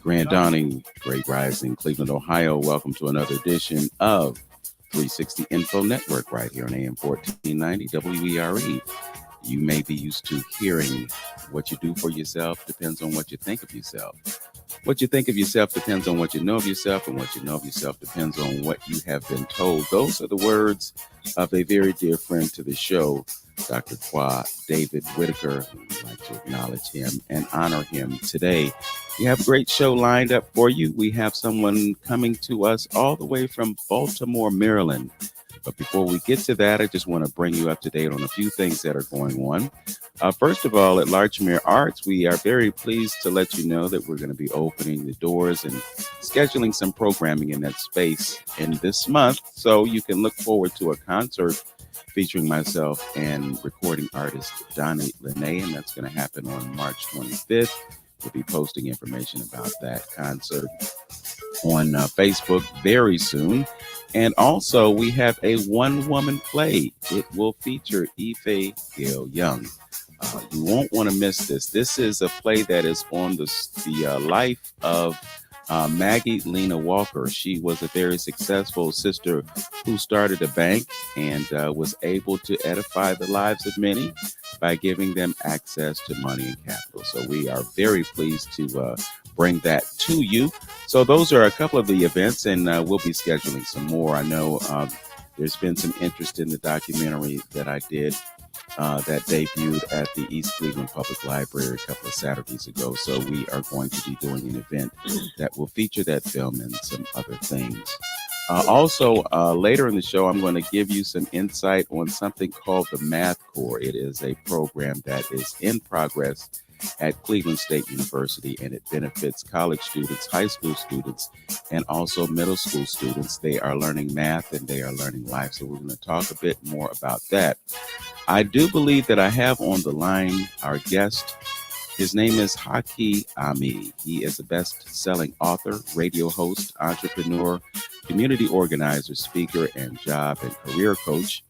Grand Dawning, Great Rising, Cleveland, Ohio. Welcome to another edition of 360 Info Network right here on AM 1490 WERE. You may be used to hearing what you do for yourself depends on what you think of yourself. What you think of yourself depends on what you know of yourself, and what you know of yourself depends on what you have been told. Those are the words of a very dear friend to the show, Dr. Qua David Whitaker. I'd like to acknowledge him and honor him today. We have a great show lined up for you. We have someone coming to us all the way from Baltimore, Maryland. But before we get to that, I just want to bring you up to date on a few things that are going on. First of all, at Larchmere Arts, we are very pleased to let you know that we're going to be opening the doors and scheduling some programming in that space in this month. So you can look forward to a concert featuring myself and recording artist Donnie Renee, and that's going to happen on March 25th. We'll be posting information about that concert on Facebook very soon. And also, we have a one-woman play. It will feature Ife Gail Young. You won't want to miss this. This is a play that is on the life of Maggie Lena Walker. She was a very successful sister who started a bank and was able to edify the lives of many by giving them access to money and capital. So we are very pleased to bring that to you. So those are a couple of the events, and we'll be scheduling some more. I know there's been some interest in the documentary that I did that debuted at the East Cleveland Public Library a couple of Saturdays ago. So we are going to be doing an event that will feature that film and some other things. Also, later in the show, I'm going to give you some insight on something called the Math Corps. It is a program that is in progress at Cleveland State University, and it benefits college students, high school students, and also middle school students. They are learning math and they are learning life. So we're going to talk a bit more about that. I do believe that I have on the line our guest. His name is Haki Ammi. He is a best-selling author, radio host, entrepreneur, community organizer, speaker, and job and career coach.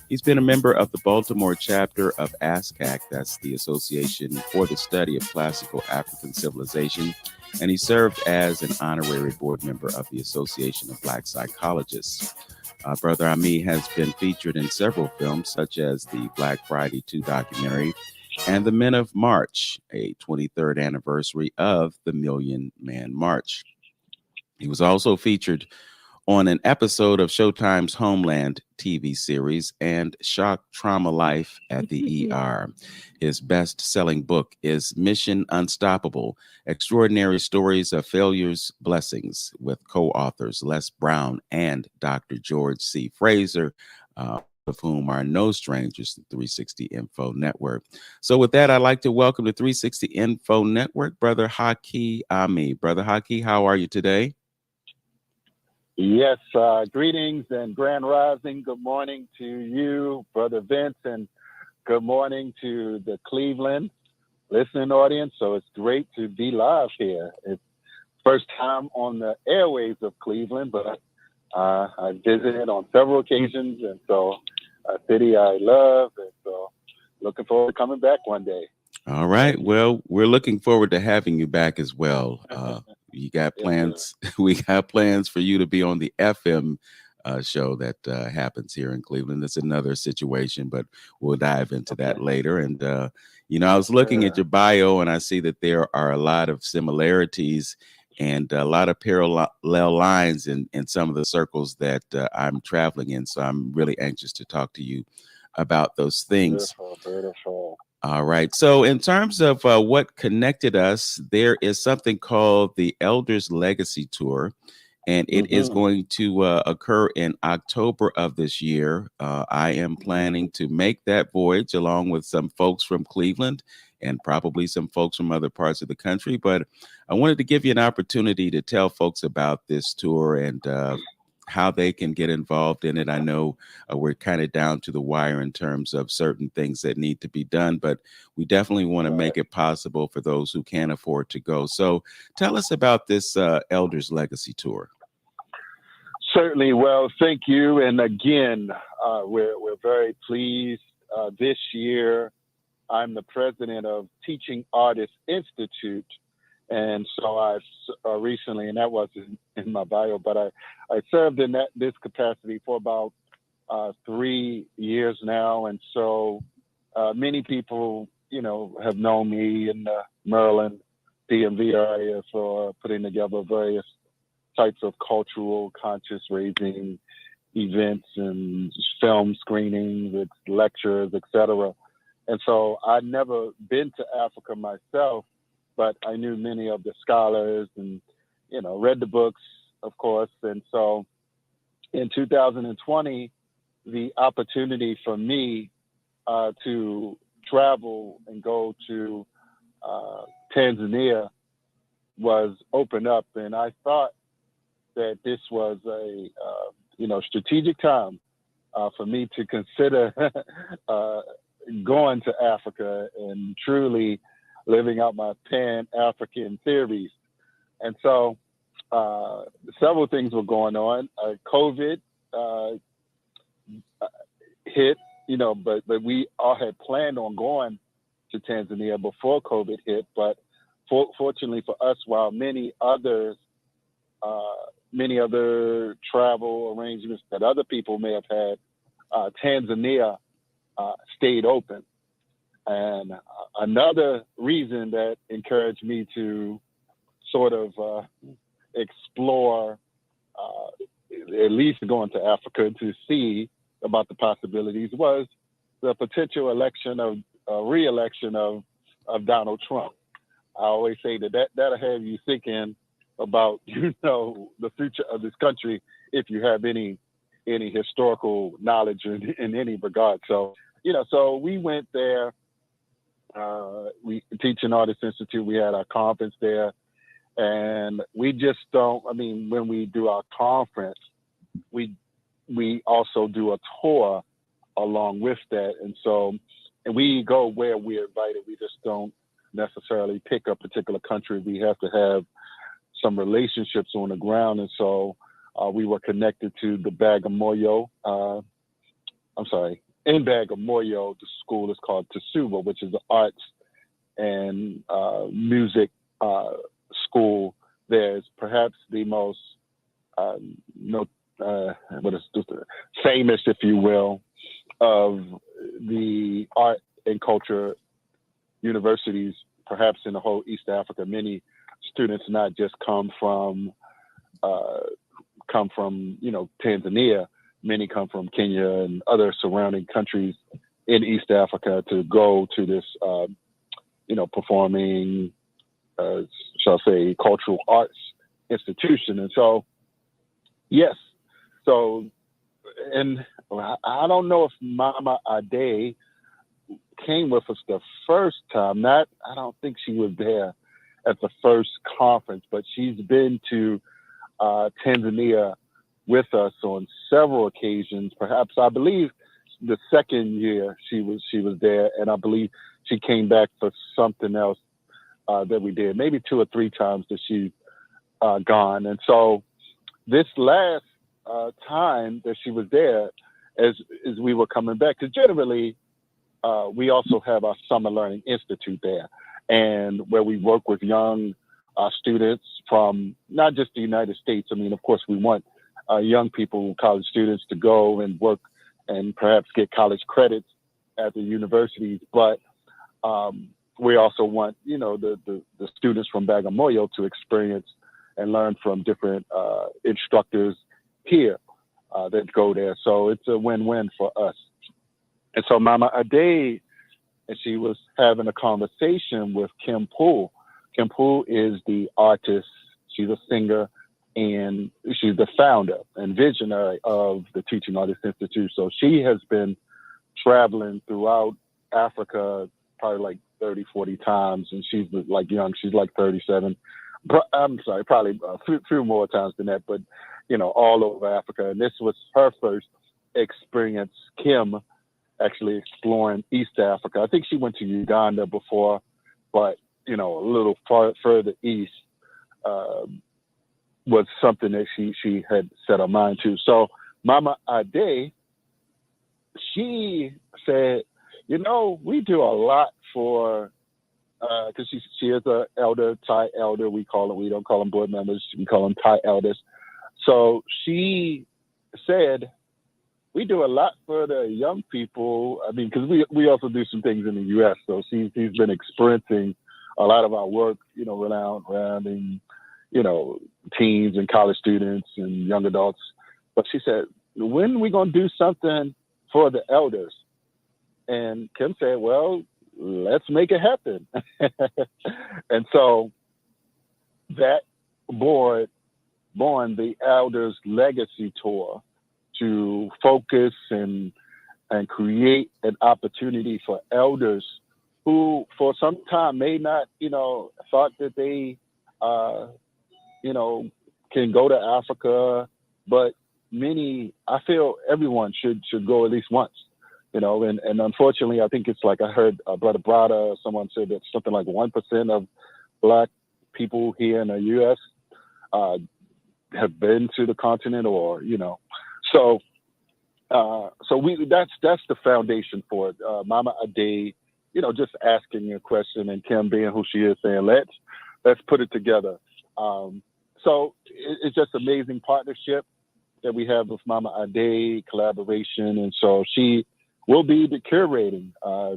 He's been a member of the Baltimore chapter of ASCAC, that's the Association for the Study of Classical African Civilization, and he served as an honorary board member of the Association of Black Psychologists. Brother Ammi has been featured in several films, such as the Black Friday 2 documentary and The Men of March, a 23rd anniversary of the Million Man March. He was also featured on an episode of Showtime's Homeland TV series and Shock Trauma Life at the ER. His best-selling book is Mission Unstoppable, Extraordinary Stories of Failures, Blessings, with co-authors Les Brown and Dr. George C. Fraser, of whom are no strangers to 360 Info Network. So with that, I'd like to welcome to 360 Info Network, Brother Haki Ammi. Brother Haki, how are you today? Yes, greetings and grand rising. Good morning to you, Brother Vince, and good morning to the Cleveland listening audience. So it's great to be live here. It's first time on the airwaves of Cleveland, but I visited on several occasions, and so a city I love, and so looking forward to coming back one day. All right. Well, we're looking forward to having you back as well. You got plans. We got plans for you to be on the FM show that happens here in Cleveland. That's another situation, but we'll dive into that later. And, I was looking at your bio and I see that there are a lot of similarities and a lot of parallel lines in some of the circles that I'm traveling in. So I'm really anxious to talk to you about those things. Beautiful. All right. So in terms of what connected us, there is something called the Elders Legacy Tour, and it is going to occur in October of this year. I am planning to make that voyage along with some folks from Cleveland and probably some folks from other parts of the country. But I wanted to give you an opportunity to tell folks about this tour and how they can get involved in it. I know we're kind of down to the wire in terms of certain things that need to be done, but we definitely want to make it possible for those who can't afford to go. So tell us about this Elders Legacy Tour. Certainly. Well, thank you. And again, we're very pleased. This year, I'm the president of Teaching Artists Institute, And so I recently, and that wasn't in my bio, but I served in this capacity for about 3 years now. And so many people, have known me in the Maryland DMV area for putting together various types of cultural conscious raising events and film screenings, with lectures, etc. And so I'd never been to Africa myself, but I knew many of the scholars and, read the books, of course. And so in 2020, the opportunity for me to travel and go to Tanzania was opened up. And I thought that this was a, strategic time for me to consider going to Africa and truly living out my Pan-African theories. And so several things were going on. COVID hit, but we all had planned on going to Tanzania before COVID hit. But fortunately for us, while many other travel arrangements that other people may have had, Tanzania stayed open. And another reason that encouraged me to sort of explore at least going to Africa to see about the possibilities was the potential re-election of Donald Trump. I always say that'll have you thinking about, the future of this country if you have any historical knowledge in any regard. So, so we went there. We Teaching Artists Institute, we had our conference there, and we just when we do our conference, we also do a tour along with that. And we go where we're invited. We just don't necessarily pick a particular country. We have to have some relationships on the ground. And so we were connected to the Bagamoyo. In Bagamoyo, the school is called Tsuba, which is the arts and music school. There's perhaps the most famous, if you will, of the art and culture universities, perhaps in the whole East Africa. Many students not just come from Tanzania. Many come from Kenya and other surrounding countries in East Africa to go to this, performing, shall I say, cultural arts institution. And so, yes. So, and I don't know if Mama Ade came with us the first time. I don't think she was there at the first conference, but she's been to Tanzania with us on several occasions. Perhaps, I believe, the second year she was there, and I believe she came back for something else that we did. Maybe 2 or 3 times that she's gone. And so this last time that she was there, as we were coming back, because generally we also have our Summer Learning Institute there, and where we work with young students from not just the United States. I mean, of course, we want young people, college students, to go and work and perhaps get college credits at the universities. But we also want, the students from Bagamoyo to experience and learn from different instructors here that go there. So it's a win-win for us. And so Mama Ade, and she was having a conversation with Kim Poole. Kim Poole is the artist. She's a singer, and she's the founder and visionary of the Teaching Artists Institute. So she has been traveling throughout Africa probably like 30, 40 times, and she's like young. She's like 37. I'm sorry, probably a few more times than that, but, all over Africa. And this was her first experience, Kim, actually exploring East Africa. I think she went to Uganda before, but, a little further east was something that she had set her mind to. So Mama Ade, she said, we do a lot for because she is a elder, Thai elder. We don't call them board members. We call them Thai elders. So she said, we do a lot for the young people. I mean, because we also do some things in the U.S. So she's been experiencing a lot of our work, surrounding, teens and college students and young adults. But she said, when are we going to do something for the elders? And Kim said, well, let's make it happen. And so that born the Elders Legacy Tour to focus and create an opportunity for elders who for some time may not, thought that they, can go to Africa, but I feel everyone should go at least once. And unfortunately, I think it's like I heard Brother Brada, someone said that something like 1% of Black people here in the U.S. Have been to the continent, or so that's the foundation for it. Mama Ade, just asking a question, and Kim being who she is, saying let's put it together. So it's just amazing partnership that we have with Mama Ade, collaboration, and so she will be the curating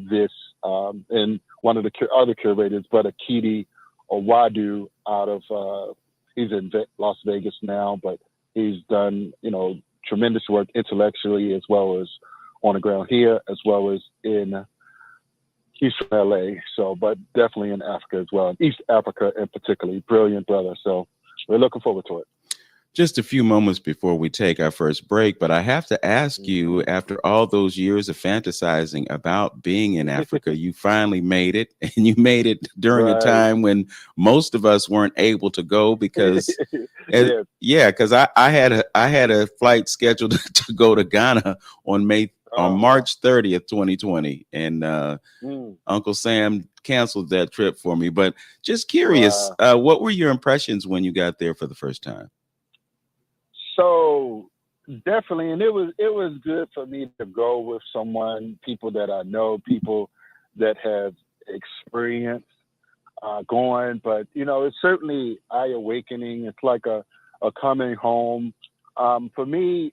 this, and one of the other curators, Brother Kidi Owadu, out of he's in Las Vegas now, but he's done tremendous work intellectually as well as on the ground here, as well as he's from LA. So, but definitely in Africa as well, East Africa in particular. Brilliant brother. So we're looking forward to it. Just a few moments before we take our first break, but I have to ask you, after all those years of fantasizing about being in Africa, you finally made it, and you made it during a time when most of us weren't able to go because, because I had a flight scheduled to go to Ghana on March 30th, 2020, and Uncle Sam canceled that trip for me. But just curious, what were your impressions when you got there for the first time? So definitely, and it was good for me to go with people that I know, people that have experience going. But it's certainly eye-awakening. It's like a coming home. For me,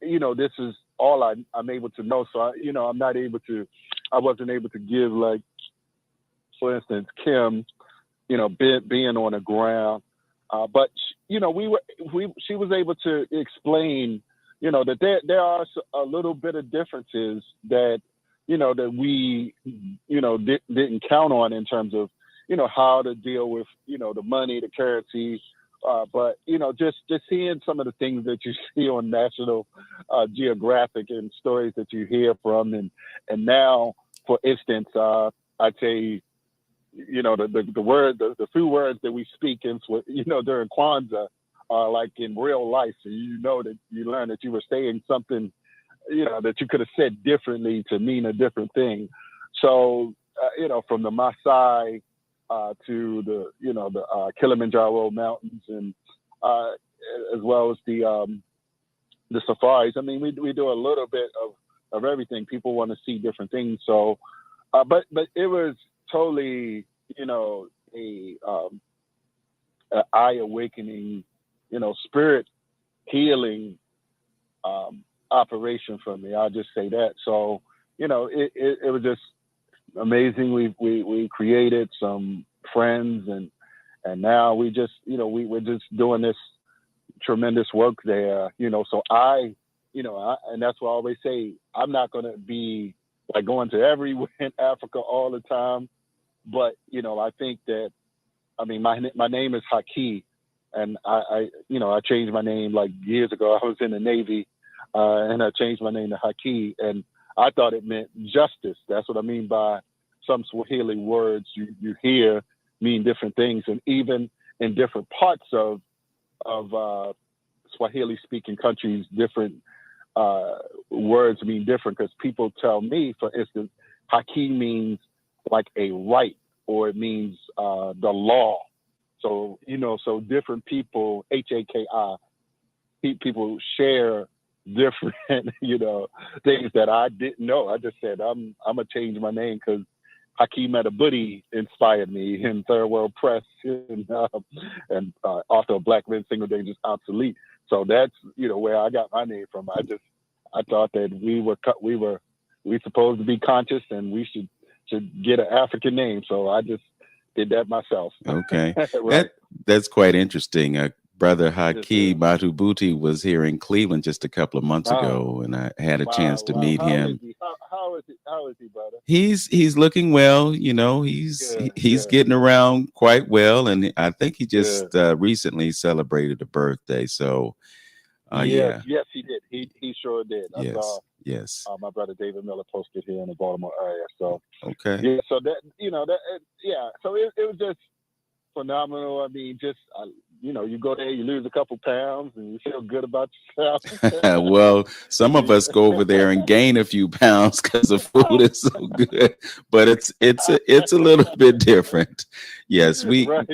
this is all I'm able to know. So I wasn't able to give, like, for instance, Kim, being on the ground. But she was able to explain, that there are a little bit of differences that that we didn't count on in terms of how to deal with the money, the currency, but just seeing some of the things that you see on National Geographic and stories that you hear from, and now, for instance, I'd say, the few words that we speak in, during Kwanzaa are like in real life. So that you learn that you were saying something, that you could have said differently to mean a different thing. So, from the Maasai to the Kilimanjaro mountains, and as well as the safaris. I mean, we do a little bit of everything. People want to see different things. So, but it was totally, a eye-awakening, spirit healing operation for me. I'll just say that. So, it was just amazing. We created some friends, and now we just, we're just doing this tremendous work there. So and that's why I always say, I'm not going to be like going to everywhere in Africa all the time. But, I think that, my name is Haki, and I changed my name like years ago. I was in the Navy, and I changed my name to Haki, and I thought it meant justice. That's what I mean by some Swahili words you hear mean different things. And even in different parts of Swahili speaking countries, different words mean different, because people tell me, for instance, Haki means like a right, or it means the law. So, so different people, Haki, people share different, things that I didn't know. I just said, I'm going to change my name because Haki Ammi inspired me in Third World Press and author of Black Men Single Dangerous Obsolete. So that's where I got my name from. I thought that we supposed to be conscious and we should get an African name. So I just did that myself. Okay, Right. that's quite interesting. Brother Haki Matubuti was here in Cleveland just a couple of months ago, and I had a chance to meet him. How is he, brother? He's looking well. He's getting around quite well, and I think he just recently celebrated a birthday. So, yes, he did. He sure did. I saw. Yes. My brother David Miller posted here in the Baltimore area. So okay. Yeah. So So it was just phenomenal. I mean, just you go there, you lose a couple pounds, and you feel good about yourself. Well, some of us go over there and gain a few pounds because the food is so good, but it's a little bit different. Yes, right.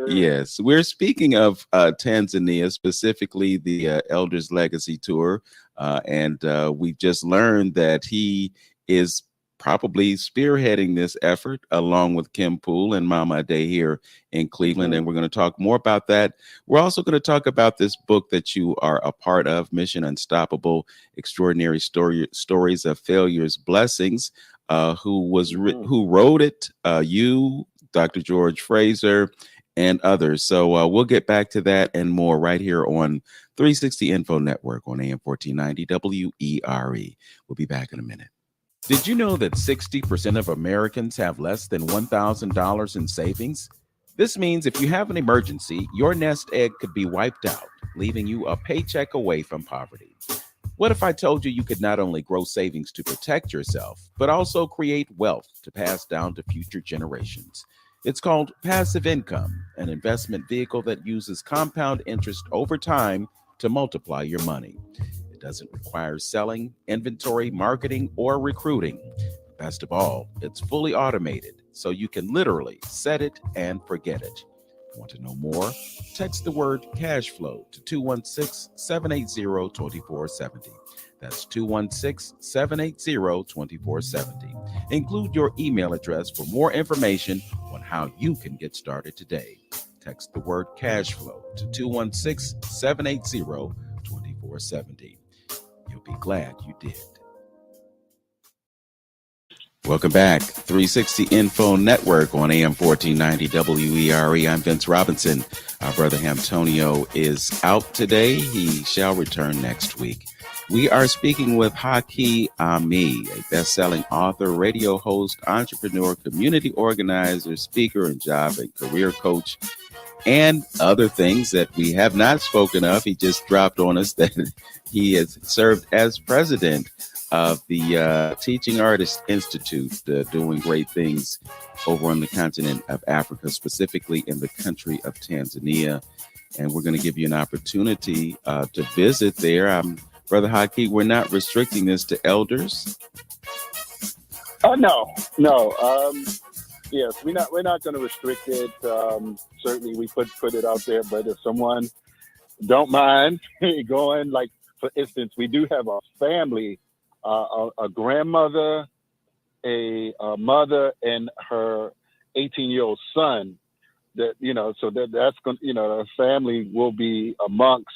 Yes, we're speaking of Tanzania, specifically the Elders Legacy Tour, and we just learned that he is probably spearheading this effort along with Kim Poole and Mama Day here in Cleveland. And we're going to talk more about that. We're also going to talk about this book that you are a part of, Mission Unstoppable, Extraordinary Stories of Failure's Blessings. Who wrote it? You, Dr. George Fraser, and others. So we'll get back to that and more right here on 360 Info Network on AM 1490 WERE. We'll be back in a minute. Did you know that 60% of Americans have less than $1,000 in savings? This means if you have an emergency, your nest egg could be wiped out, leaving you a paycheck away from poverty. What if I told you could not only grow savings to protect yourself, but also create wealth to pass down to future generations? It's called passive income, an investment vehicle that uses compound interest over time to multiply your money. It doesn't require selling, inventory, marketing, or recruiting. Best of all, it's fully automated, so you can literally set it and forget it. Want to know more? Text the word cash flow to 216-780-2470. That's 216-780-2470. Include your email address for more information on how you can get started today. Text the word cash flow to 216-780-2470. You'll be glad you did. Welcome back. 360 Info Network on AM 1490 WERE. I'm Vince Robinson. Our brother Antonio is out today. He shall return next week. We are speaking with Haki Ammi, a best-selling author, radio host, entrepreneur, community organizer, speaker, and job and career coach, and other things that we have not spoken of. He just dropped on us that he has served as president of the Teaching Artists Institute, doing great things over on the continent of Africa, specifically in the country of Tanzania. And we're going to give you an opportunity to visit there. Brother Haki, we're not restricting this to elders. No. Yes, we're not going to restrict it. Certainly, we put it out there. But if someone don't mind going, like for instance, we do have a family, a grandmother, a mother, and her 18-year-old son. That so that's going. The family will be amongst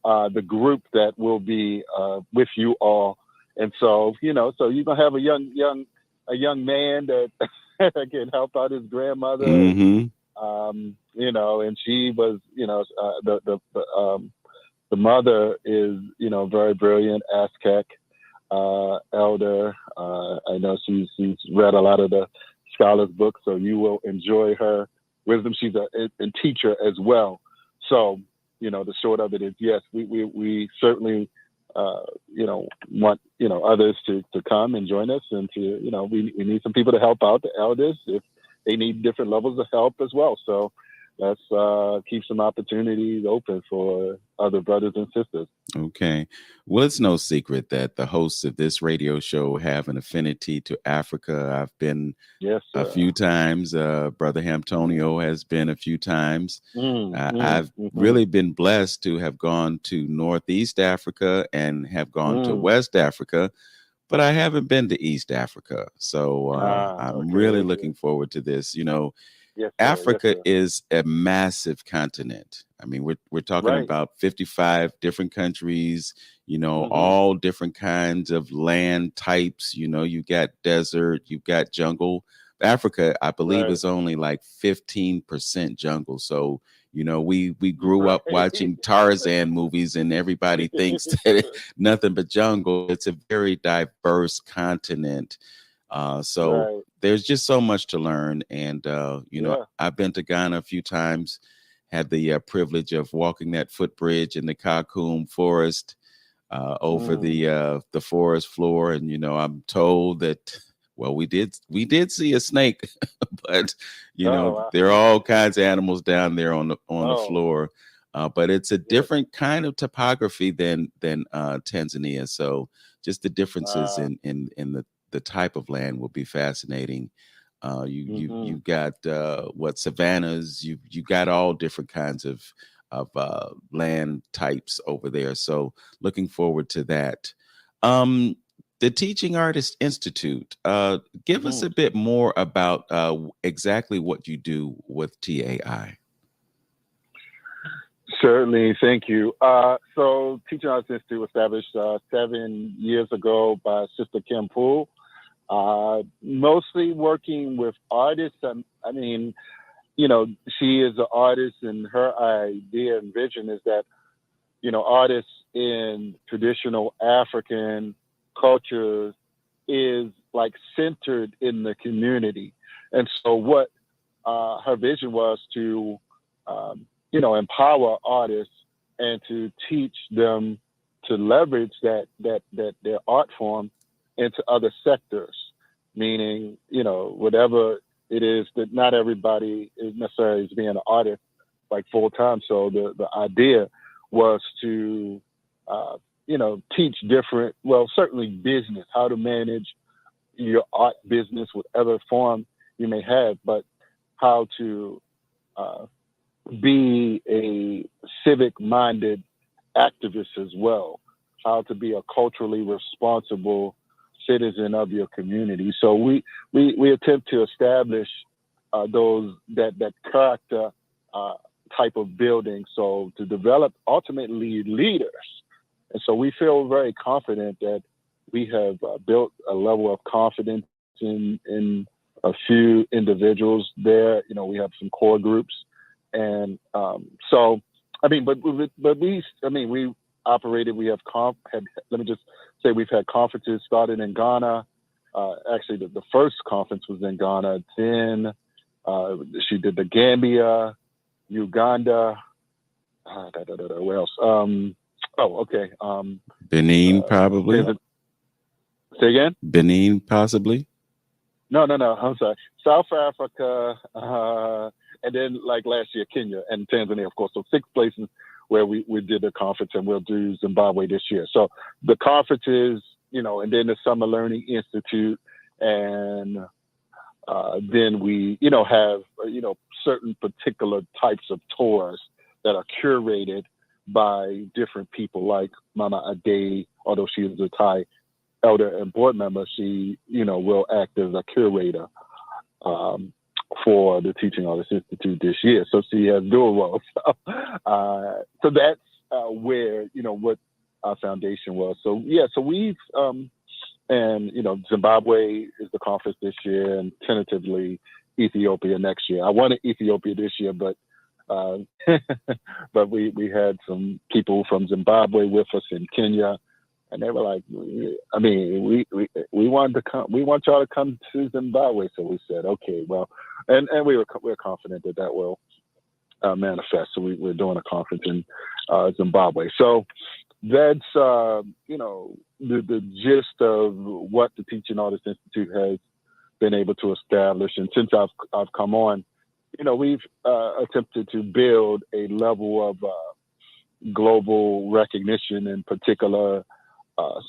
the group that will be with you all, and so so you're gonna have a young man that can help out his grandmother. Mm-hmm. And she was, the mother is, very brilliant, Aztec elder. I know she's read a lot of the scholars' books, so you will enjoy her wisdom. She's a teacher as well. So, the short of it is, yes, we certainly, want, others to come and join us, and to, we need some people to help out the elders if they need different levels of help as well. So let's keep some opportunities open for other brothers and sisters. Okay. Well, it's no secret that the hosts of this radio show have an affinity to Africa. I've been a few times. Brother Antonio has been a few times. I've really been blessed to have gone to Northeast Africa and have gone to West Africa. but I haven't been to East Africa. So I'm Okay, really okay. looking forward to this. Yes, sir. Yes, Africa sir. is a massive continent. I mean, we're talking Right. about 55 different countries, Mm-hmm. all different kinds of land types. You got desert, you've got jungle. Africa, I believe, Right. is only like 15% jungle. So, we grew up Right. watching Tarzan movies and everybody thinks that nothing but jungle. It's a very diverse continent. So Right. there's just so much to learn. And, Yeah. I've been to Ghana a few times, had the privilege of walking that footbridge in the Kakum Forest over Mm. the forest floor. And, I'm told that, well, we did see a snake, but, Oh, wow. there are all kinds of animals down there on the Oh, floor. But it's a yes. different kind of topography than Tanzania. So just the differences Uh, in the type of land will be fascinating. You mm-hmm. got what savannas. You got all different kinds of land types over there. So looking forward to that. Um, the Teaching Artist Institute. Give us Mm-hmm. a bit more about exactly what you do with TAI. Certainly, thank you. So, Teaching Arts Institute was established 7 years ago by Sister Kim Poole, mostly working with artists. I mean, she is an artist, and her idea and vision is that, artists in traditional African cultures is like centered in the community. And so, what her vision was to, empower artists and to teach them to leverage that their art form into other sectors. Meaning, whatever it is that not everybody is necessarily is being an artist like full time. So the idea was to, teach different, well, certainly business, how to manage your art business, whatever form you may have, but how to uh, be a civic minded activist as well, how to be a culturally responsible citizen of your community. So we attempt to establish those that character type of building. So to develop ultimately leaders. And so we feel very confident that we have built a level of confidence in a few individuals there. We have some core groups, and so I mean, but we operated. We have let me just say we've had conferences started in Ghana. Actually, the first conference was in Ghana. Then she did the Gambia, Uganda. Where else? Okay. Benin, probably. Say again? Benin, possibly. No. I'm sorry. South Africa, and then like last year, Kenya and Tanzania, of course. So 6 places where we did a conference, and we'll do Zimbabwe this year. So the conferences, and then the Summer Learning Institute, and then we, have, certain particular types of tours that are curated by different people, like Mama Ade, although she is a Thai elder and board member, she, will act as a curator for the Teaching Artists Institute this year. So she has dual roles. So that's where, what our foundation was. So, yeah, so we've, and, Zimbabwe is the conference this year, and tentatively Ethiopia next year. I wanted Ethiopia this year, but but we had some people from Zimbabwe with us in Kenya, and they were like, I mean, we wanted to come, we want y'all to come to Zimbabwe. So we said, okay, well, and we're confident that will manifest. So we're doing a conference in Zimbabwe. So that's the gist of what the Teaching Artists Institute has been able to establish. And since I've come on, we've attempted to build a level of global recognition in particular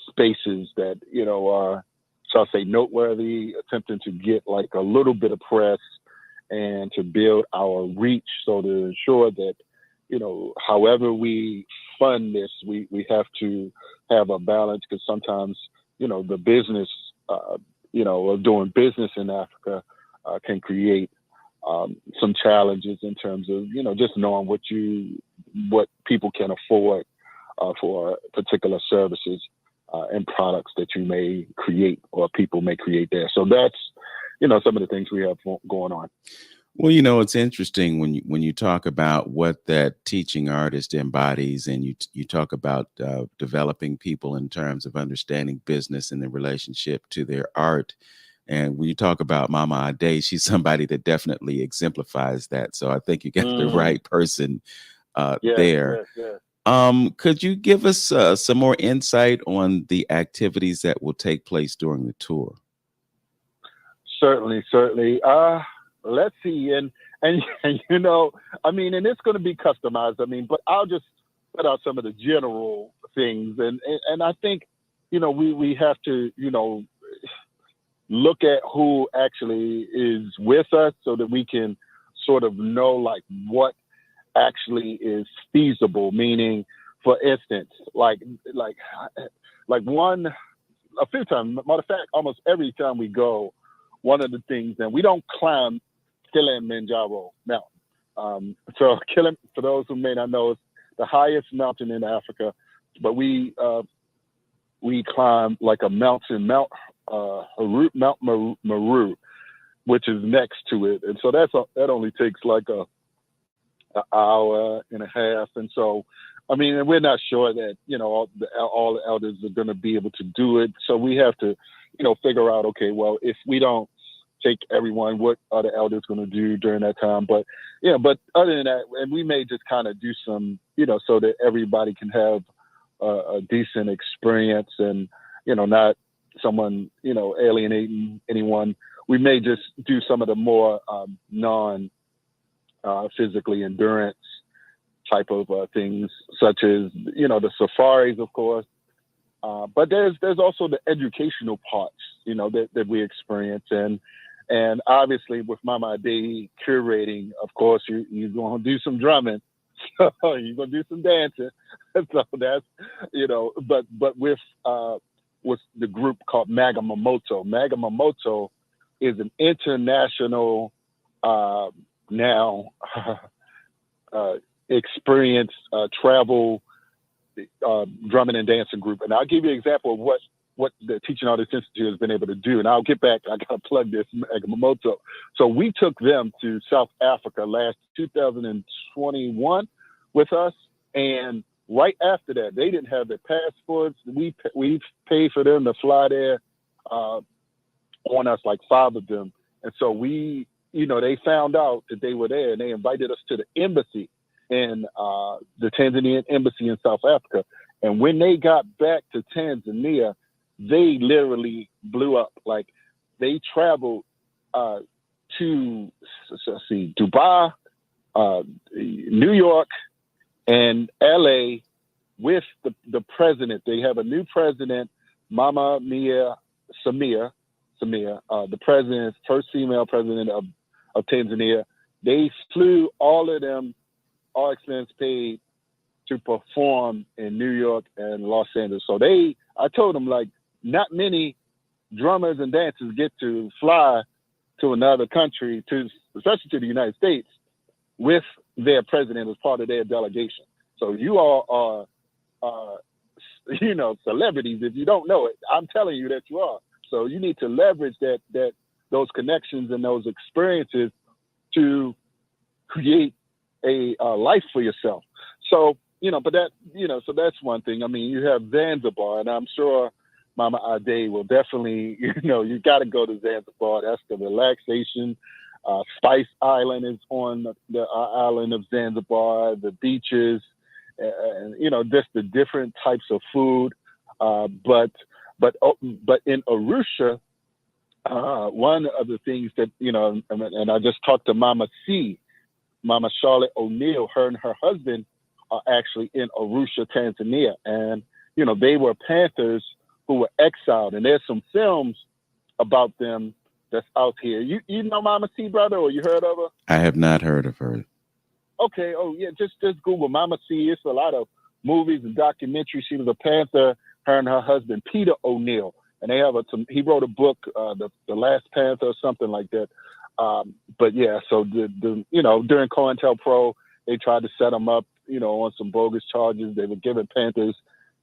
spaces that, are, shall I say, noteworthy, attempting to get like a little bit of press and to build our reach. So to ensure that, however we fund this, we have to have a balance, because sometimes, the business, of doing business in Africa can create some challenges in terms of, just knowing what people can afford for particular services and products that you may create or people may create there. So that's, some of the things we have going on. Well, it's interesting when you talk about what that teaching artist embodies, and you talk about developing people in terms of understanding business and the relationship to their art. And when you talk about Mama Ade, she's somebody that definitely exemplifies that. So I think you got the right person there. Yes. Could you give us some more insight on the activities that will take place during the tour? Certainly. Let's see. And and it's going to be customized. But I'll just put out some of the general things. And I think, we have to, look at who actually is with us so that we can sort of know like what actually is feasible. Meaning, for instance, like a few times, matter of fact, almost every time we go, one of the things, and we don't climb Kilimanjaro mountain. So for those who may not know, it's the highest mountain in Africa, but we climb like a mountain, Mount Meru, which is next to it, and so that only takes like an hour and a half, and so and we're not sure that all the elders are going to be able to do it, so we have to figure out, okay, well, if we don't take everyone, what are the elders going to do during that time? But but other than that, and we may just kind of do some so that everybody can have a decent experience, and not someone alienating anyone. We may just do some of the more non physically endurance type of things, such as the safaris, of course. But there's also the educational parts, that we experience, and obviously with Mama Ade curating, of course, you're gonna do some drumming, so you're gonna do some dancing, so that's but with the group called Magamoto. Magamoto is an international now experienced travel drumming and dancing group, and I'll give you an example of what the Teaching Artists Institute has been able to do. And I'll get back, I gotta plug this, Magamoto. So we took them to South Africa last 2021 with us, and right after that, they didn't have their passports. We paid for them to fly there on us, like 5 of them. And so we, they found out that they were there, and they invited us to the embassy in the Tanzanian embassy in South Africa. And when they got back to Tanzania, they literally blew up. Like, they traveled to Dubai, New York, and LA with the president. They have a new president, Mama Mia Samia, the president, first female president of Tanzania. They flew all of them, all expense paid, to perform in New York and Los Angeles. So I told them, like, not many drummers and dancers get to fly to another country, especially to the United States, with their president as part of their delegation. So you all are, celebrities. If you don't know it, I'm telling you that you are. So you need to leverage those connections and those experiences to create a life for yourself. So, but so that's one thing. You have Zanzibar, and I'm sure Mama Ade will definitely, you got to go to Zanzibar. That's the relaxation. Spice Island is on the island of Zanzibar, the beaches, and, just the different types of food. But in Arusha, one of the things that, and I just talked to Mama Charlotte O'Neill, her and her husband are actually in Arusha, Tanzania. And, they were Panthers who were exiled. And there's some films about them that's out here. You know Mama C, brother, or you heard of her? I have not heard of her. Okay. Oh, yeah. Just Google Mama C. It's a lot of movies and documentaries. She was a Panther, her and her husband, Peter O'Neill. and they have he wrote a book, the Last Panther or something like that. But yeah, so the during COINTELPRO, they tried to set him up, on some bogus charges. They were giving Panthers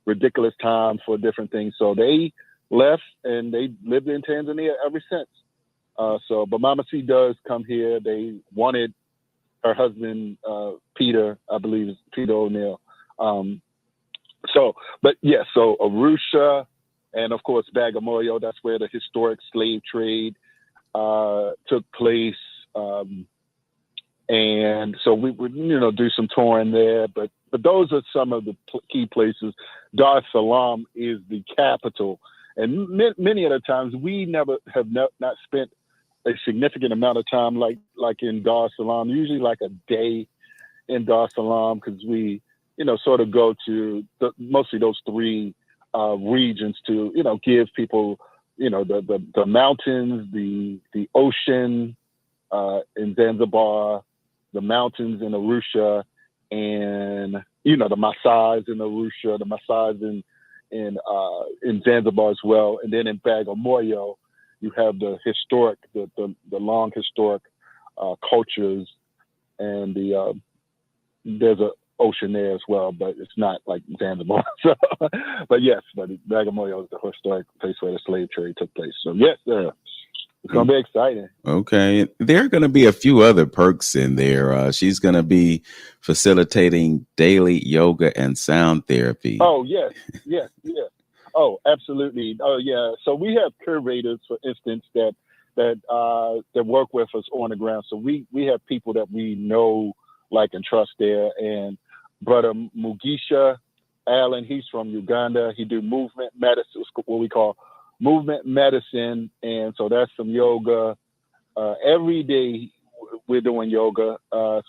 ridiculous time for different things. So they left and they lived in Tanzania ever since. But Mama C does come here. They wanted her husband, Peter, I believe is Peter O'Neill. So Arusha and of course Bagamoyo, that's where the historic slave trade took place. And so we would, do some touring there, but those are some of the key places. Dar es Salaam is the capital. And many of the times we never have not spent a significant amount of time like in Dar es Salaam, usually like a day in Dar es Salaam, because we, sort of go to mostly those three regions to, give people, the mountains, the ocean in Zanzibar, the mountains in Arusha, and, the Maasais in Arusha, the Maasais in Zanzibar as well. And then in Bagamoyo, you have the historic, the long historic cultures, and there's an ocean there as well, but it's not like Zanzibar. So, but Bagamoyo is the historic place where the slave trade took place. So yes, it's going to be exciting. Okay. There are going to be a few other perks in there. She's going to be facilitating daily yoga and sound therapy. Oh, yes. Oh, absolutely. Oh, yeah. So we have curators, for instance, that work with us on the ground. So we have people that we know, like, and trust there. And Brother Mugisha Allen, he's from Uganda. He do movement medicine, what we call movement medicine. And so that's some yoga. Every day we're doing yoga. But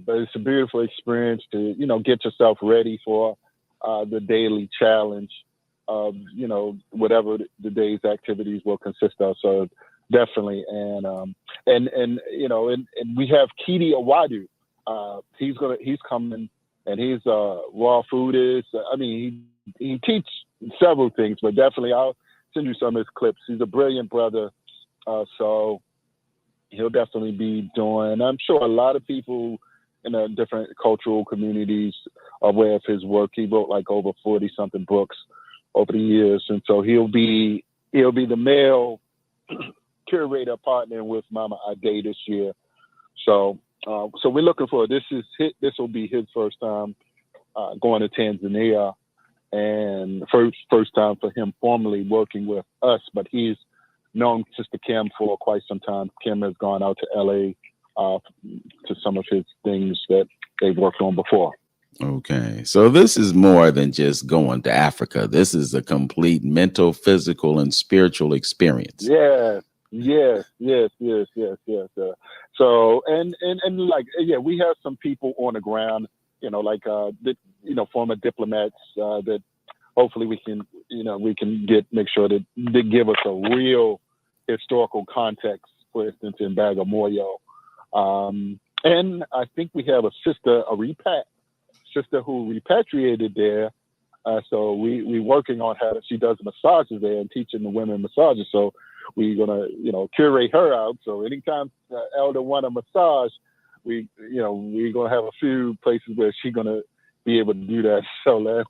it's a beautiful experience to, get yourself ready for the daily challenge of, whatever the day's activities will consist of. So definitely. And we have Kidi Awadu. He's coming, and he's raw foodist. I mean, he teaches several things, but definitely I'll send you some of his clips. He's a brilliant brother. So he'll definitely be doing, I'm sure a lot of people in different cultural communities are aware of his work. He wrote like over 40 something books over the years. And so he'll be the male curator partnering with Mama Ade this year. So we're looking for, this will be his first time going to Tanzania, and first time for him formally working with us, but he's known Sister Kim for quite some time. Kim has gone out to LA to some of his things that they've worked on before. Okay. So this is more than just going to Africa. This is a complete mental, physical, and spiritual experience. Yes. So, and like, yeah, we have some people on the ground, former diplomats that hopefully we can make sure that they give us a real historical context, for instance, in Bagamoyo. And I think we have a sister who repatriated there. So we working on her. She does massages there and teaching the women massages. So we're gonna, curate her out. So anytime Elder want a massage, we're gonna have a few places where she's gonna be able to do that. So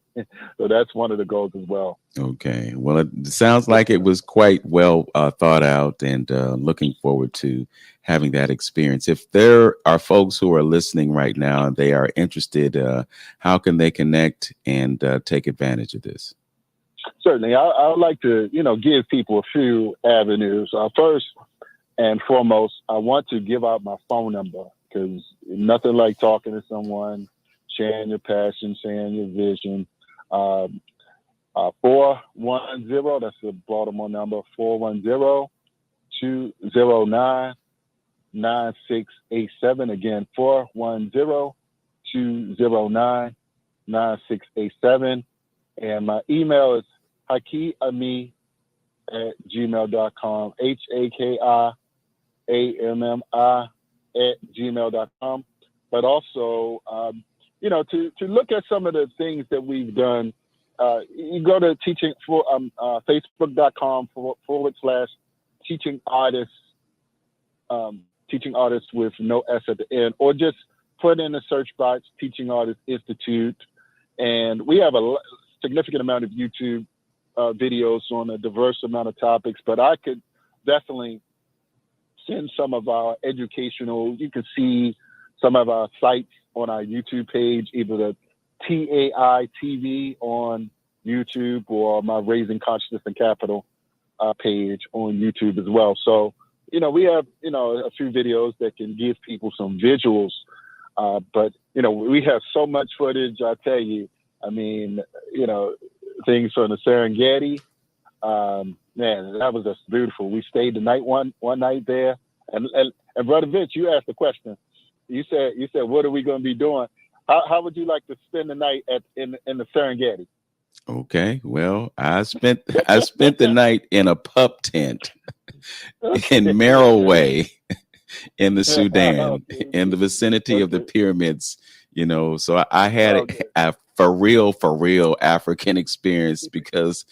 that's one of the goals as well. Okay. Well, it sounds like it was quite well thought out, and looking forward to having that experience. If there are folks who are listening right now and they are interested, how can they connect and take advantage of this? Certainly. I would like to, give people a few avenues. First and foremost, I want to give out my phone number, because nothing like talking to someone, sharing your passion, sharing your vision. 410, that's the Baltimore number, 410-209-9687. Again, 410-209-9687. And my email is Haki Ammi @gmail.com, HAKIAMMI @gmail.com. But also, to look at some of the things that we've done you go to teaching for facebook.com/teaching artists, teaching artists with no S at the end, or just put in the search box Teaching Artists Institute. And we have a significant amount of YouTube videos on a diverse amount of topics, but I could definitely send some of our educational, you can see some of our sites on our YouTube page, either the TAI TV on YouTube or my Raising Consciousness and Capital page on YouTube as well. So, we have, a few videos that can give people some visuals, but, we have so much footage, I tell you. I mean, things from the Serengeti, man, that was just beautiful. We stayed the night one night there, and Brother Vince, you asked the question. You said, what are we going to be doing? How would you like to spend the night in the Serengeti? Okay, well, I spent the night in a pup tent in Merowe in the Sudan, in the vicinity of the pyramids. So I had a for real African experience, because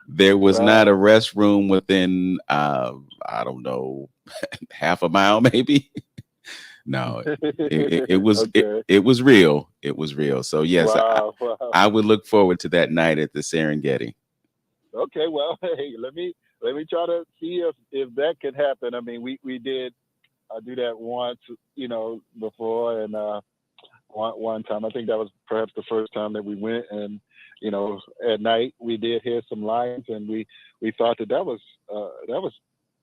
there was not a restroom within I don't know, half a mile maybe. No, it was it was real. It was real. So yes, I would look forward to that night at the Serengeti. Okay, well, hey, let me try to see if that could happen. I mean, we did do that once, before, and one time, I think that was perhaps the first time that we went, and at night we did hear some lions, and we thought that was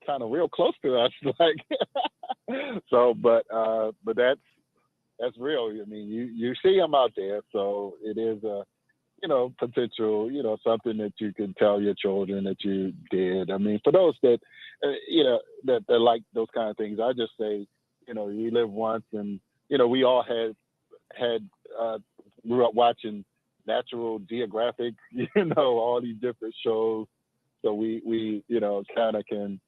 kind of real close to us, like. So, but that's real. I mean, you see them out there, so it is a potential, something that you can tell your children that you did. I mean, for those that that like those kind of things, I just say, you live once, and we all grew up watching Natural Geographic, all these different shows, so we kind of can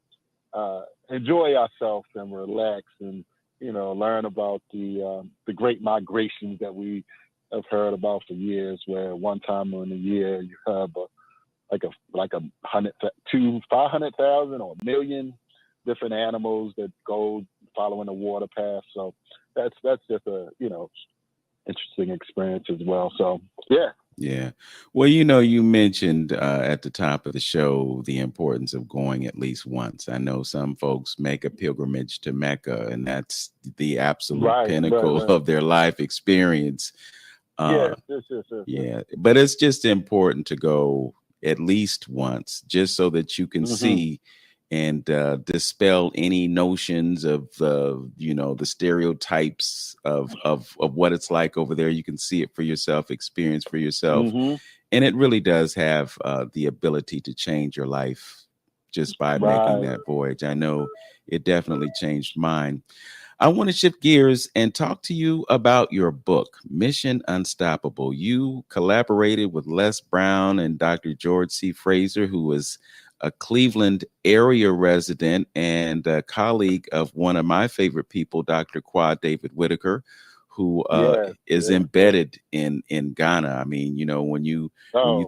enjoy ourselves and relax, and learn about the great migrations that we have heard about for years, where one time in a year you have like 500,000 or 1 million different animals that go following the water path. So that's just a interesting experience as well. So yeah. Well, you mentioned at the top of the show the importance of going at least once. I know some folks make a pilgrimage to Mecca, and that's the absolute pinnacle of their life experience. Yes. Yeah, but it's just important to go at least once, just so that you can see and dispel any notions of the stereotypes of what it's like over there. You can see it for yourself, experience for yourself, and it really does have the ability to change your life just by making that voyage. I know it definitely changed mine. I want to shift gears and talk to you about your book, Mission Unstoppable. You collaborated with Les Brown and Dr. George C. Fraser, who was a Cleveland area resident and a colleague of one of my favorite people, Dr. Qua David Whitaker, who is embedded in Ghana. I mean, when you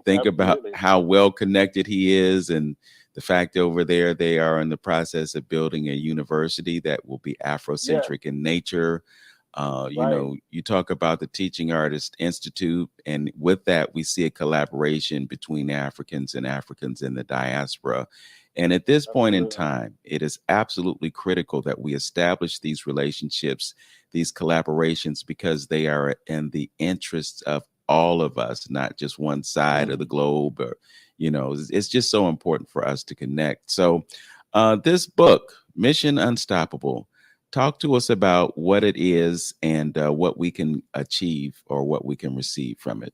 think about how well connected he is, and the fact over there they are in the process of building a university that will be Afrocentric in nature. You talk about the Teaching Artist Institute, and with that, we see a collaboration between Africans and Africans in the diaspora. And at this point in time, it is absolutely critical that we establish these relationships, these collaborations, because they are in the interests of all of us, not just one side of the globe. Or, it's just so important for us to connect. So this book, Mission Unstoppable, talk to us about what it is and what we can achieve or what we can receive from it.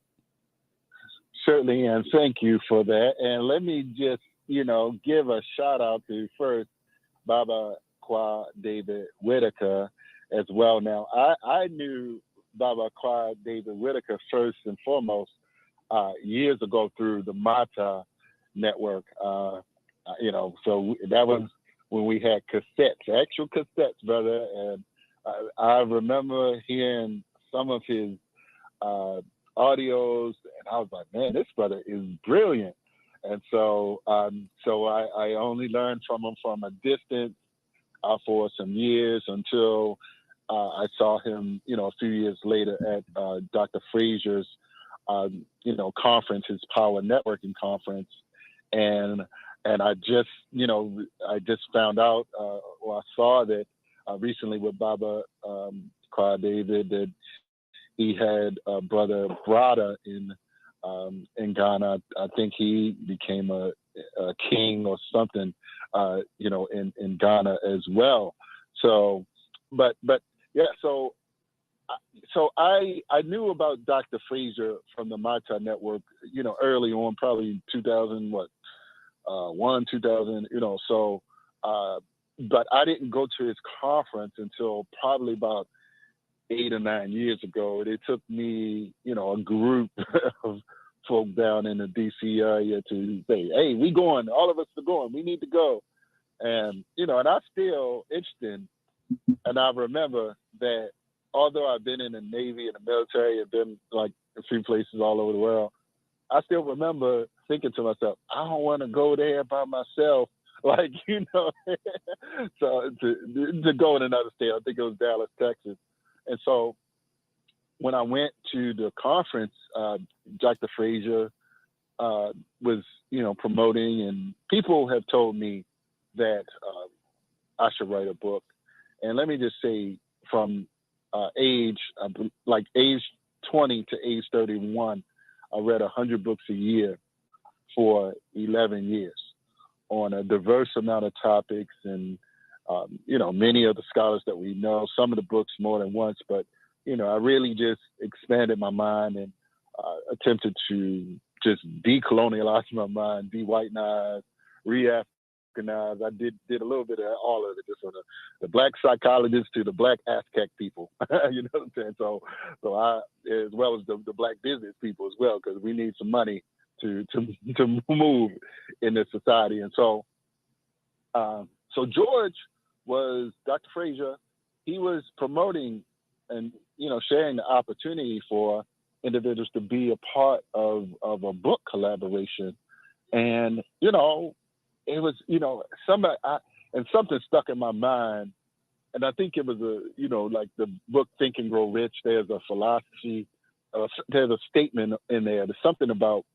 Certainly, and thank you for that. And let me just, give a shout out to first Baba Qua David Whitaker as well. Now, I knew Baba Qua David Whitaker first and foremost years ago through the Mata network. So that was when we had cassettes, actual cassettes, brother. And I remember hearing some of his audios And I was like, man, this brother is brilliant. And so I only learned from him from a distance for some years until I saw him, a few years later at Dr. Fraser's, conference, his Power Networking Conference. And I just found out, or I saw that recently with Baba Carl David, that he had Brother Brada in Ghana. I think he became a king or something, in Ghana as well. So, but yeah, so I knew about Dr. Fraser from the Mata Network, early on, probably in 2000, 2000, but I didn't go to his conference until probably about 8 or 9 years ago. It took me, a group of folk down in the DC area to say, hey, we going, all of us are going, we need to go. And, and I still interested. And I remember that although I've been in the Navy and the military, I've been like a few places all over the world, I still remember thinking to myself, I don't want to go there by myself. Like, so to go in another state, I think it was Dallas, Texas. And so when I went to the conference, Dr. Fraser was, promoting, and people have told me that I should write a book. And let me just say, from age 20 to age 31, I read 100 books a year for 11 years on a diverse amount of topics. And, many of the scholars that we know, some of the books more than once, but, I really just expanded my mind and attempted to just decolonialize my mind, de-whitenize, re-Africanize. I did a little bit of all of it, just from the black psychologists to the black Aztec people, you know what I'm saying? So I, as well as the black business people as well, because we need some money to move in this society. And so George was, Dr. Fraser, he was promoting and, sharing the opportunity for individuals to be a part of a book collaboration. And, it was, something stuck in my mind. And I think it was like the book Think and Grow Rich. There's a philosophy, there's a statement in there. There's something about,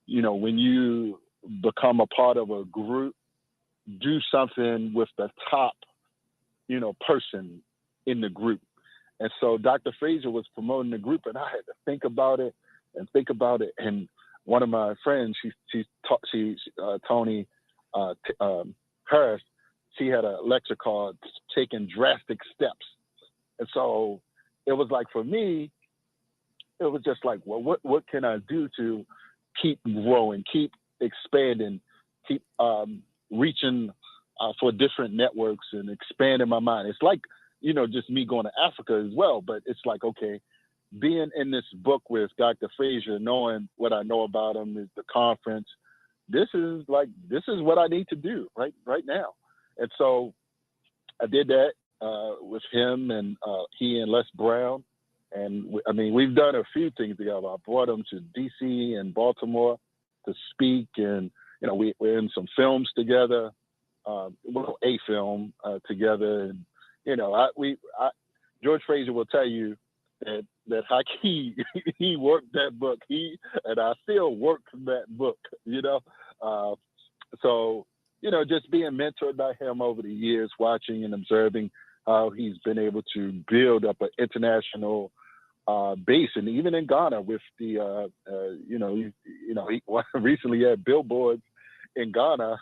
when you become a part of a group, do something with the top, person in the group. And so Dr. Fraser was promoting the group, and I had to think about it. And one of my friends, Tony Harris, she had a lecture called Taking Drastic Steps. And so it was like, for me, it was just like, well, what can I do to keep growing, keep expanding, keep reaching for different networks and expanding my mind. It's like, just me going to Africa as well, but it's like, okay, being in this book with Dr. Fraser, knowing what I know about him, is the conference, this is what I need to do right now. And so I did that with him, and he and Les Brown. And we've done a few things together. I brought him to DC and Baltimore to speak, and we're in some films together, a film together. And George Fraser will tell you that Haki, he worked that book. And I still work that book. So just being mentored by him over the years, watching and observing how he's been able to build up an international base, and even in Ghana with the he recently had billboards in Ghana,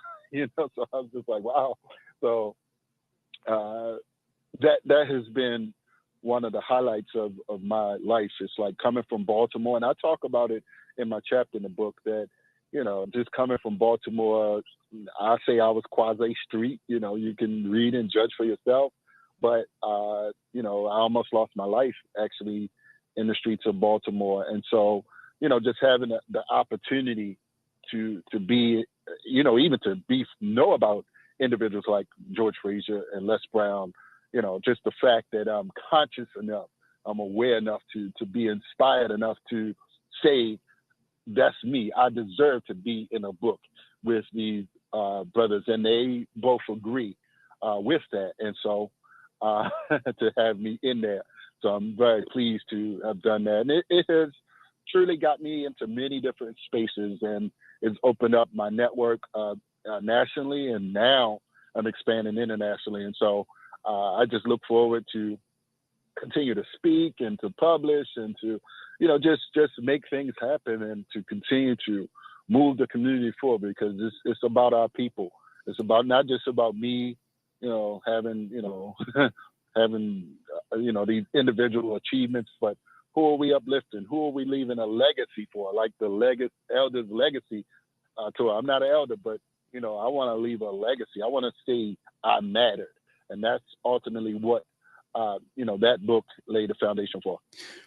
so I was just like, wow. So that has been one of the highlights of my life. It's like coming from Baltimore, and I talk about it in my chapter in the book, that just coming from Baltimore, I say I was quasi street. You can read and judge for yourself, but I almost lost my life actually in the streets of Baltimore. And so, just having the opportunity to be, even to know about individuals like George Fraser and Les Brown, just the fact that I'm conscious enough, I'm aware enough to be inspired enough to say, that's me. I deserve to be in a book with these brothers, and they both agree with that. And so to have me in there. So I'm very pleased to have done that. And it has truly got me into many different spaces, and it's opened up my network nationally, and now I'm expanding internationally. And so I just look forward to continue to speak and to publish and to, just make things happen and to continue to move the community forward, because it's about our people. It's about not just about me, having, having, these individual achievements, but who are we uplifting? Who are we leaving a legacy for? Like the elder's legacy tour. I'm not an elder, but, I want to leave a legacy. I want to say I mattered. And that's ultimately what, that book laid the foundation for.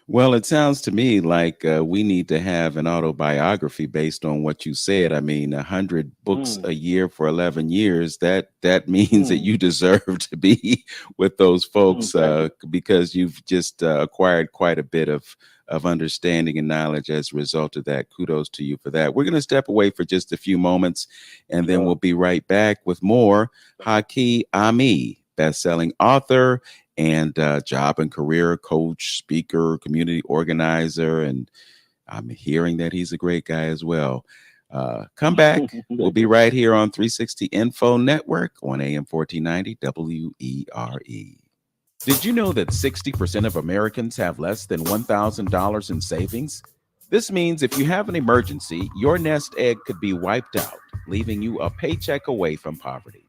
Well, it sounds to me like we need to have an autobiography based on what you said. I mean, 100 books a year for 11 years, that means that you deserve to be with those folks because you've just acquired quite a bit of understanding and knowledge as a result of that. Kudos to you for that. We're going to step away for just a few moments, and then we'll be right back with more. Haki Ammi, best-selling author and job and career coach, speaker, community organizer, and I'm hearing that he's a great guy as well. Come back. We'll be right here on 360 Info Network on AM 1490 WERE. Did you know that 60% of Americans have less than $1,000 in savings? This means if you have an emergency, your nest egg could be wiped out, leaving you a paycheck away from poverty.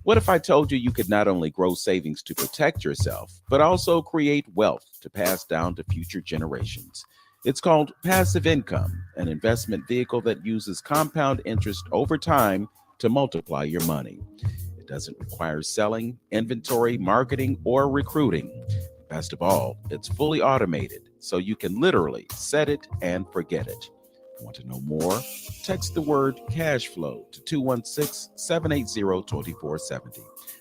What if I told you you could not only grow savings to protect yourself, but also create wealth to pass down to future generations? It's called passive income, an investment vehicle that uses compound interest over time to multiply your money. It doesn't require selling, inventory, marketing, or recruiting. Best of all, it's fully automated, so you can literally set it and forget it. Want to know more? Text the word cash flow to 216-780-2470.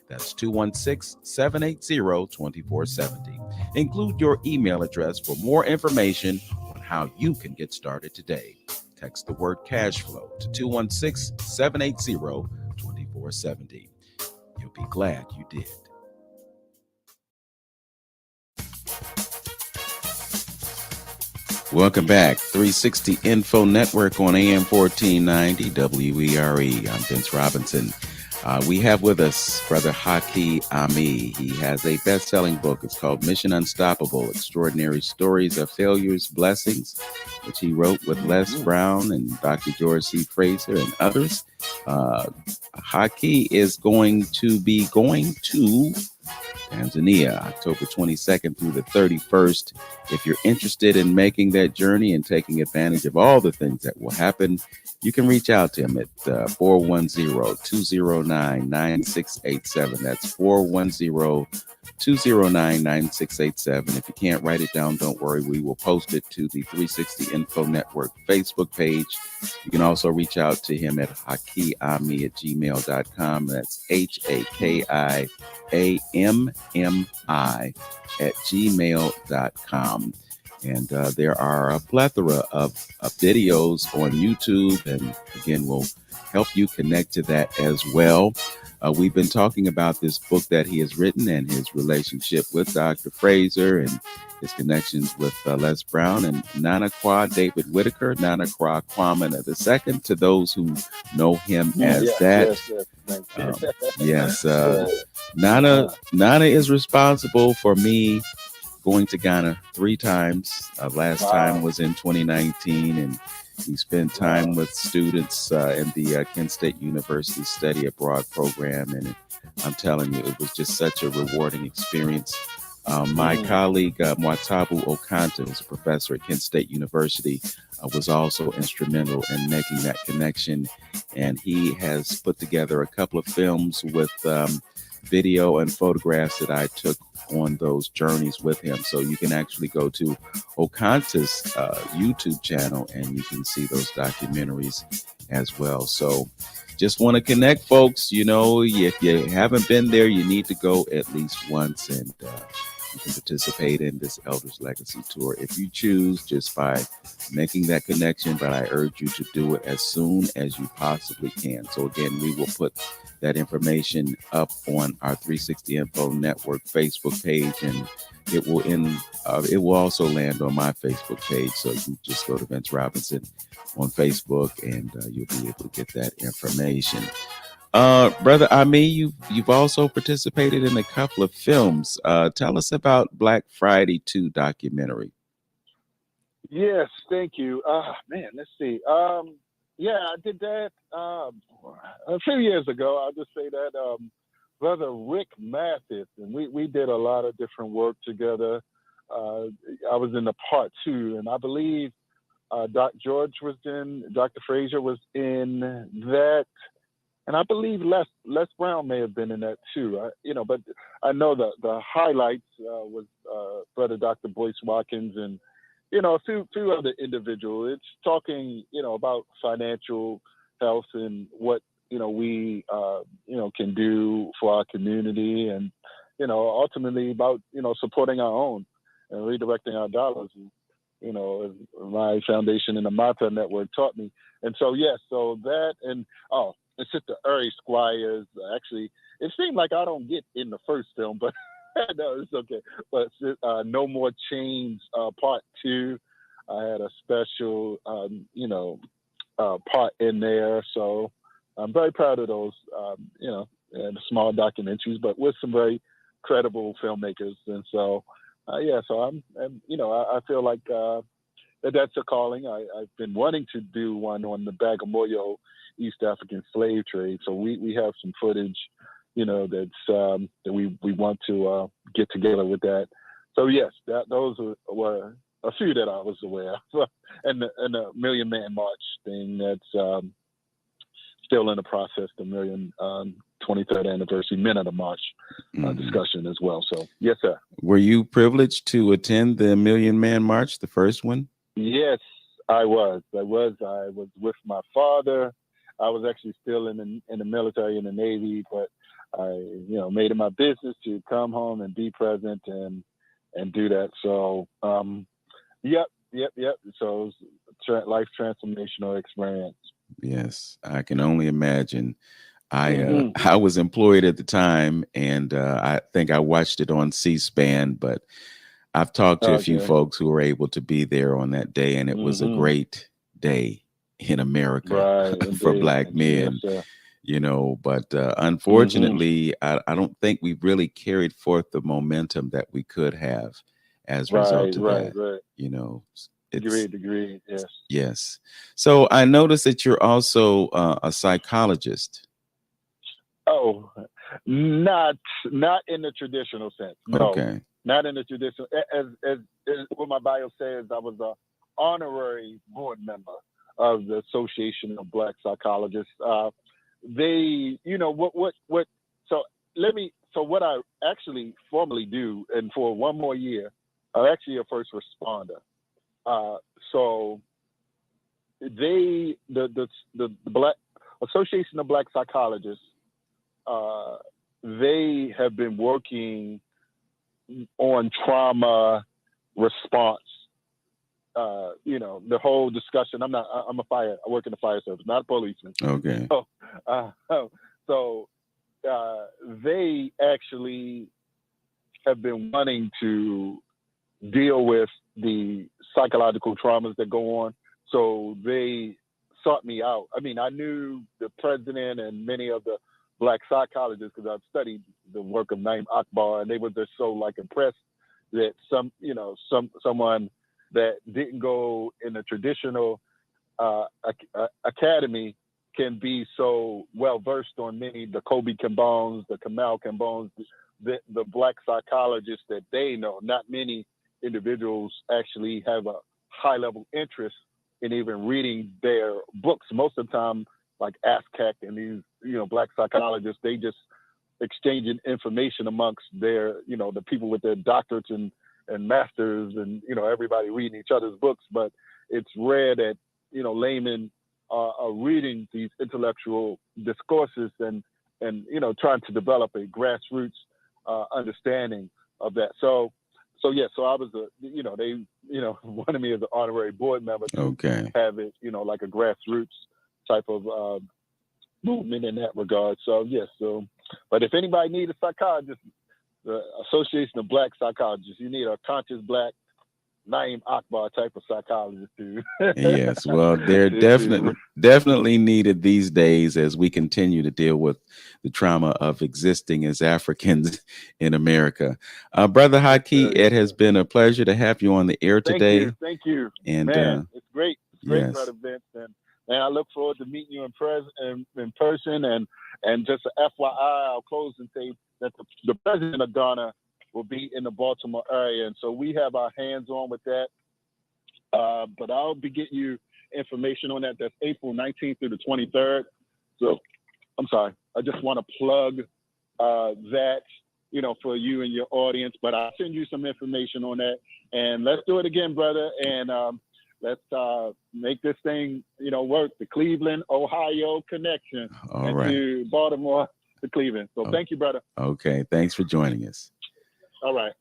That's 216-780-2470. Include your email address for more information on how you can get started today. Text the word cash flow to 216-780-2470. You'll be glad you did. Welcome back. 360 Info Network on AM 1490 WERE. I'm Vince Robinson. We have with us Brother Haki Ammi. He has a best-selling book. It's called Mission Unstoppable, Extraordinary Stories of Failures, Blessings, which he wrote with Les Brown and Dr. George C. Fraser and others. Haki is going to be going to Tanzania, October 22nd through the 31st. If you're interested in making that journey and taking advantage of all the things that will happen, you can reach out to him at 410-209-9687. That's 410-209-9687. If you can't write it down, don't worry. We will post it to the 360 Info Network Facebook page. You can also reach out to him at hakiammi@gmail.com. That's HAKIAMMI@gmail.com. And there are a plethora of videos on YouTube. And again, we'll help you connect to that as well. We've been talking about this book that he has written and his relationship with Dr. Fraser and his connections with Les Brown and Nana Kwa David Whitaker, Nana Kwa Kwame II, to those who know him as that. Yes. Nana is responsible for me going to Ghana 3 times. Last time was in 2019, and we spent time with students in the Kent State University Study Abroad program, and I'm telling you, it was just such a rewarding experience. My colleague, Mwatabu Okanta, who's a professor at Kent State University, was also instrumental in making that connection, and he has put together a couple of films with video and photographs that I took on those journeys with him. So you can actually go to Okanta's YouTube channel and you can see those documentaries as well. So just want to connect, folks. You know, if you haven't been there, you need to go at least once. And You can participate in this Elders Legacy Tour if you choose, just by making that connection. But I urge you to do it as soon as you possibly can. So again, we will put that information up on our 360 Info Network Facebook page, and it will also land on my Facebook page. So you can just go to Vince Robinson on Facebook, and you'll be able to get that information. Brother Ammi, you've also participated in a couple of films. Tell us about Black Friday 2 documentary. Yes, thank you. Man, let's see. Yeah, I did that a few years ago. I'll just say that Brother Rick Mathis, and we did a lot of different work together. I was in the part 2, and I believe Dr. Fraser was in that. And I believe Les Brown may have been in that too. But I know the highlights was Brother Dr. Boyce Watkins and a few other individuals. It's talking about financial health and what we can do for our community, and ultimately about supporting our own and redirecting our dollars. As my foundation in the Mata Network taught me. And so so that and Sister Uri Squires, actually, it seemed like I don't get in the first film, but no, it's okay. But No More Chains, part 2, I had a special, part in there. So I'm very proud of those, and small documentaries, but with some very credible filmmakers. And so, so I feel like that's a calling. I've been wanting to do one on the Bagamoyo East African slave trade. So we have some footage, that's that we want to get together with that. So yes, those were a few that I was aware of, and the Million Man March thing that's still in the process. The 23rd anniversary Men of the March discussion as well. So yes, sir. Were you privileged to attend the Million Man March, the first one? Yes, I was. I was with my father. I was actually still in the military, in the Navy, but I, made it my business to come home and be present and do that. So, yep. So it was life transformational experience. Yes, I can only imagine. I was employed at the time, and I think I watched it on C-SPAN, but I've talked to a few folks who were able to be there on that day, and it was a great day in America for Black men, yes, but unfortunately, I don't think we really carried forth the momentum that we could have as a result of that. Agreed. Yes. Yes. So I noticed that you're also a psychologist. Oh, not in the traditional sense. No, okay. Not in the traditional. As what my bio says, I was an honorary board member of the Association of Black Psychologists. They, what. So what I actually formally do, and for one more year, I'm actually a first responder. So the Black Association of Black Psychologists, they have been working on trauma response. The whole discussion. I work in the fire service, not a policeman. Okay. So they actually have been wanting to deal with the psychological traumas that go on. So they sought me out. I mean, I knew the president and many of the Black psychologists because I've studied the work of Naim Akbar, and they were just so impressed that someone that didn't go in a traditional academy can be so well versed on many the Kobe Kimbones, the Kamal Kimbones, the Black psychologists that they know. Not many individuals actually have a high level interest in even reading their books. Most of the time, like ASCAC and these Black psychologists, they just exchanging information amongst their the people with their doctorates and masters and everybody reading each other's books. But it's rare that laymen are reading these intellectual discourses and trying to develop a grassroots understanding of that. So so yeah, so I was they wanted me as an honorary board member to have it, like a grassroots type of movement in that regard. So yes, but if anybody needs a psychologist, the Association of Black Psychologists, you need a conscious Black Naeem Akbar type of psychologist too. Yes, well, they're definitely needed these days as we continue to deal with the trauma of existing as Africans in America. Brother Haki, it has been a pleasure to have you on the air today. Thank you. And man, it's great. It's great, yes. Brother Vince, and I look forward to meeting you in person. And just an FYI, I'll close and say that the president of Ghana will be in the Baltimore area, and so we have our hands on with that. But I'll be getting you information on that. That's April 19th through the 23rd. So I'm sorry, I just want to plug that, for you and your audience. But I'll send you some information on that, and let's do it again, brother. And let's make this thing, work. The Cleveland, Ohio connection, and right. to Baltimore to Cleveland. So thank you, brother. Okay, thanks for joining us. All right.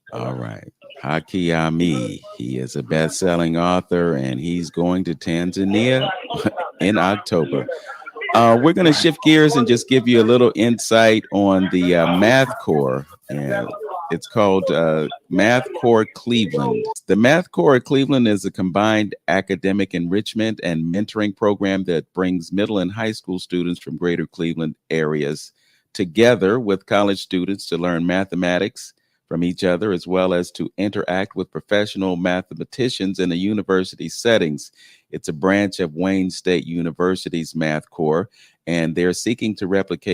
Haki Ammi. He is a best-selling author, and he's going to Tanzania in October. We're going to shift gears and just give you a little insight on the Math Corps, and it's called Math Corps Cleveland. The Math Corps at Cleveland is a combined academic enrichment and mentoring program that brings middle and high school students from greater Cleveland areas together with college students to learn mathematics from each other, as well as to interact with professional mathematicians in a university settings. It's a branch of Wayne State University's Math Corps, and they're seeking to replicate